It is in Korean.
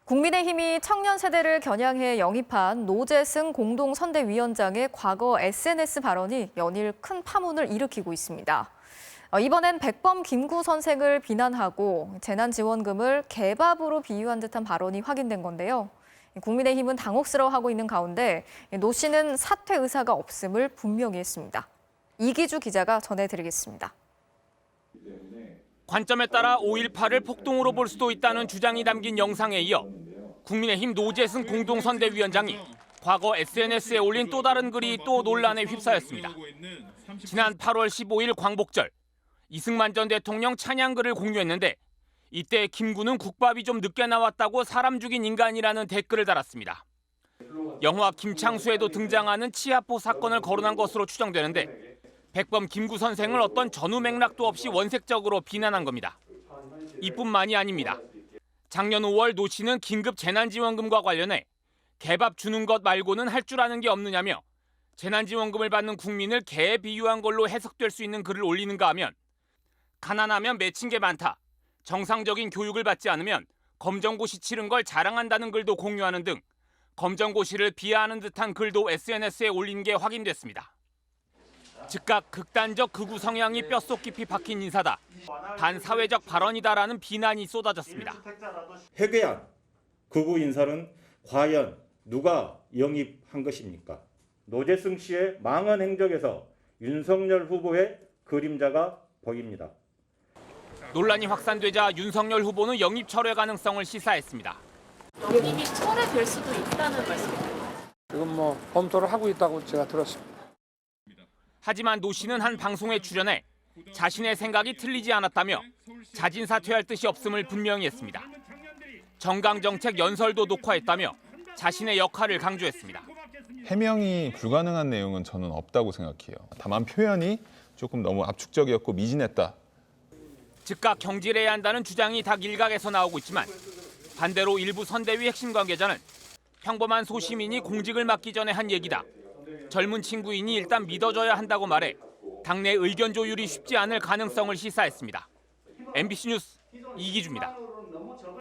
국민의힘이 청년 세대를 겨냥해 영입한 노재승 공동선대위원장의 과거 SNS 발언이 연일 큰 파문을 일으키고 있습니다. 이번엔 백범 김구 선생을 비난하고 재난지원금을 개밥으로 비유한 듯한 발언이 확인된 건데요. 국민의힘은 당혹스러워하고 있는 가운데 노 씨는 사퇴 의사가 없음을 분명히 했습니다. 이기주 기자가 전해드리겠습니다. 관점에 따라 5.18을 폭동으로 볼 수도 있다는 주장이 담긴 영상에 이어 국민의힘 노재승 공동선대위원장이 과거 SNS에 올린 또 다른 글이 또 논란에 휩싸였습니다. 지난 8월 15일 광복절, 이승만 전 대통령 찬양글을 공유했는데 이때 김구는 국밥이 좀 늦게 나왔다고 사람 죽인 인간이라는 댓글을 달았습니다. 영화 김창수에도 등장하는 치아포 사건을 거론한 것으로 추정되는데 백범 김구 선생을 어떤 전후 맥락도 없이 원색적으로 비난한 겁니다. 이뿐만이 아닙니다. 작년 5월 노 씨는 긴급 재난지원금과 관련해 개밥 주는 것 말고는 할 줄 아는 게 없느냐며 재난지원금을 받는 국민을 개에 비유한 걸로 해석될 수 있는 글을 올리는가 하면 가난하면 맺힌 게 많다. 정상적인 교육을 받지 않으면 검정고시 치른 걸 자랑한다는 글도 공유하는 등 검정고시를 비하하는 듯한 글도 SNS에 올린 게 확인됐습니다. 즉각 극단적 극우 성향이 뼛속 깊이 박힌 인사다. 반사회적 발언이다라는 비난이 쏟아졌습니다. 회개한 극우 인사는 과연 누가 영입한 것입니까? 노재승 씨의 망한 행적에서 윤석열 후보의 그림자가 보입니다. 논란이 확산되자 윤석열 후보는 영입 철회 가능성을 시사했습니다. 영입이 철회될 수도 있다는 말씀입니다. 지금 검토를 하고 있다고 제가 들었습니다. 하지만 노 씨는 한 방송에 출연해 자신의 생각이 틀리지 않았다며 자진 사퇴할 뜻이 없음을 분명히 했습니다. 정강정책 연설도 녹화했다며 자신의 역할을 강조했습니다. 해명이 불가능한 내용은 저는 없다고 생각해요. 다만 표현이 조금 너무 압축적이었고 미진했다. 즉각 경질해야 한다는 주장이 닭 일각에서 나오고 있지만 반대로 일부 선대위 핵심 관계자는 평범한 소시민이 공직을 맡기 전에 한 얘기다. 젊은 친구이니 일단 믿어줘야 한다고 말해 당내 의견 조율이 쉽지 않을 가능성을 시사했습니다. MBC 뉴스 이기주입니다.